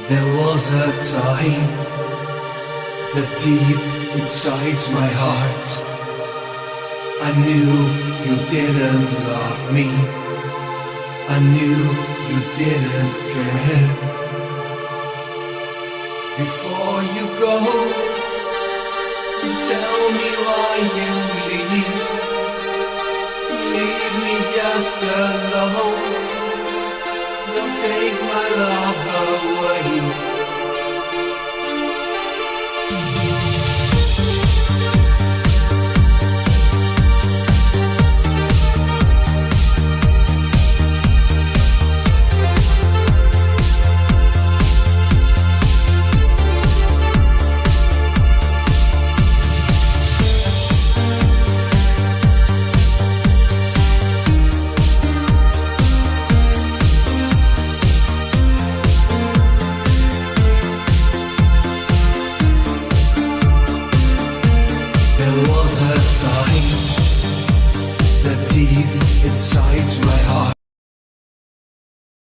There was a time that deep inside my heart I knew you didn't love me. I knew you didn't care. Before you go, tell me why you leave. Leave me just alone. Don't take my love away. There was a time that deep inside my heart